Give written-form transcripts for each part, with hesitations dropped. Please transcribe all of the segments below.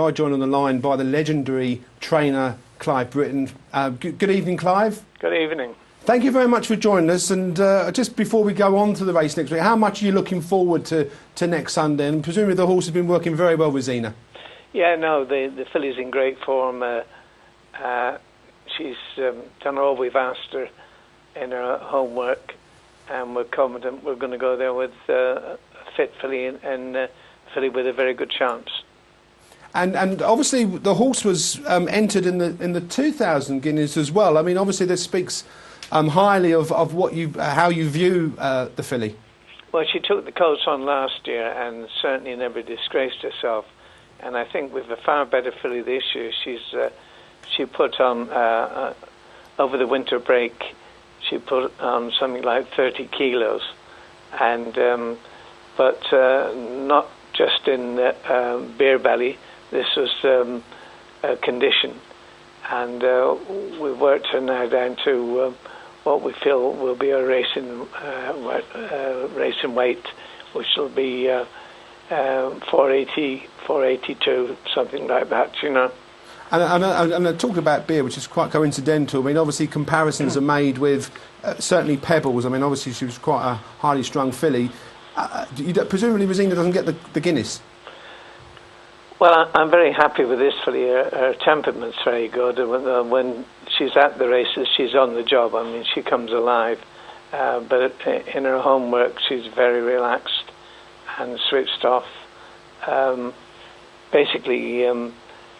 are joined on the line by the legendary trainer Clive Britain. Good evening, Clive. Good evening. Thank you very much for joining us. And just before we go on to the race next week, how much are you looking forward to next Sunday? And presumably the horse has been working very well with Zena. Yeah, no, the filly's in great form. She's done all we've asked her in her homework, and we're confident we're going to go there with a fit filly and a filly with a very good chance. And obviously the horse was entered in the 2,000 guineas as well. I mean, obviously this speaks highly of how you view the filly. Well, she took the coats on last year and certainly never disgraced herself. And I think with a far better filly this year, she put on over the winter break. She put on something like 30 kilos, and but not just in beer belly. This was a condition, and we've worked her now down to what we feel will be a racing weight, which will be 480, 482, something like that, you know. And I talked about beer, which is quite coincidental. I mean, obviously comparisons are made with certainly Pebbles. I mean, obviously she was quite a highly strung filly. Presumably Rosina doesn't get the Guinness. Well, I'm very happy with this filly. Her temperament's very good. When she's at the races, she's on the job. I mean, she comes alive. But in her homework, she's very relaxed and switched off. Basically,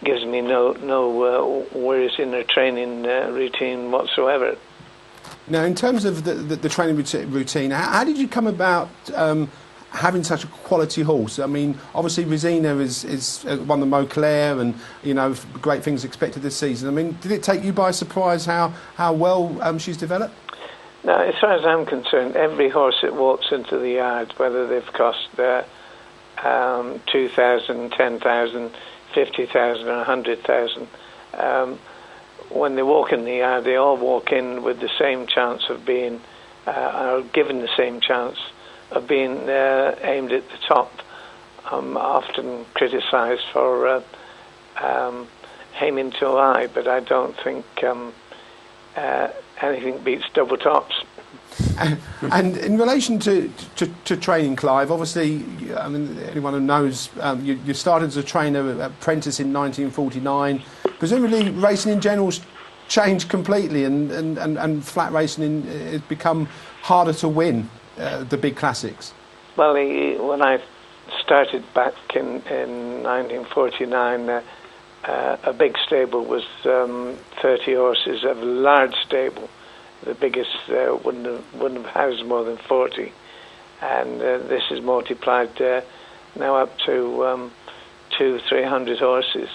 gives me no worries in her training routine whatsoever. Now, in terms of the training routine, how did you come about having such a quality horse? I mean, obviously Rosina is won the Mauclair, and you know, great things expected this season. I mean, did it take you by surprise how well she's developed? No, as far as I'm concerned, every horse that walks into the yard, whether they've cost 2,000, 10,000, 50,000 or 100,000, when they walk in the yard, they all walk in with the same chance of being, or given the same chance of being aimed at the top. I'm often criticised for aiming too high, but I don't think anything beats double tops. And in relation to training, Clive, obviously, I mean, anyone who knows, you started as a trainer, apprentice in 1949. Presumably, racing in general's changed completely, and flat racing has become harder to win the big classics. Well, when I started back in 1949, a big stable was 30 horses, a large stable. The biggest wouldn't have housed more than 40, and this is multiplied now up to 200-300 horses.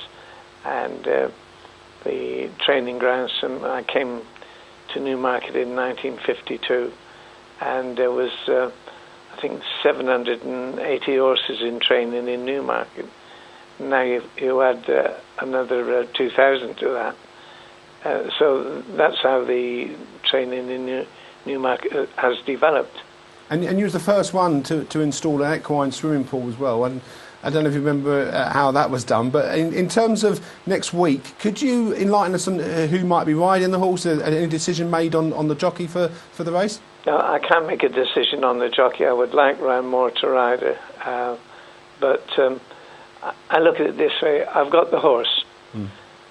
And the training grounds. I came to Newmarket in 1952, and there was I think 780 horses in training in Newmarket. Now you add another 2,000 to that. So that's how the training in Newmarket has developed. And you was the first one to install an equine swimming pool as well. And I don't know if you remember how that was done, but in terms of next week, could you enlighten us on who might be riding the horse? Any decision made on the jockey for the race? No, I can't make a decision on the jockey. I would like Ryan Moore to ride her, but I look at it this way: I've got the horse.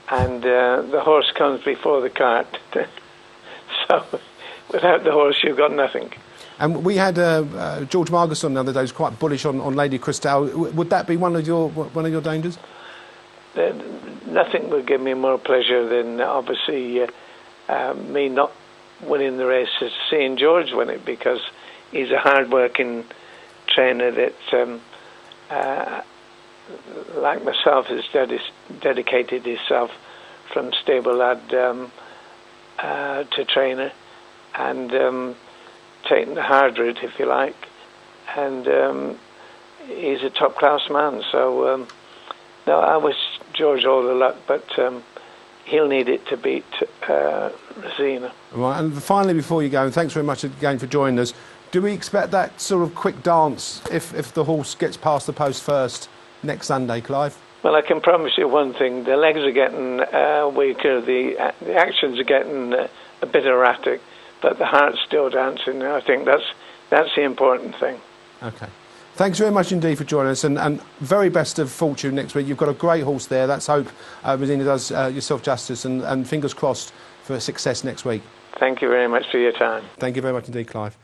And the horse comes before the cart. So without the horse, you've got nothing. And we had George Margusson the other day, who was quite bullish on Lady Cristal. Would that be one of your dangers? Nothing would give me more pleasure than obviously me not winning the race, is seeing George win it, because he's a hard-working trainer that, like myself, has dedicated himself from stable lad to trainer, and taking the hard route, if you like, and he's a top-class man. So no, I wish George all the luck, but he'll need it to beat Rosina. Right, and finally, before you go, and thanks very much again for joining us, do we expect that sort of quick dance if the horse gets past the post first next Sunday, Clive? Well, I can promise you one thing: the legs are getting weaker, the actions are getting a bit erratic, but the heart's still dancing. I think that's the important thing. Okay. Thanks very much indeed for joining us, and very best of fortune next week. You've got a great horse there. Let's hope Rosina does yourself justice, and fingers crossed for success next week. Thank you very much for your time. Thank you very much indeed, Clive.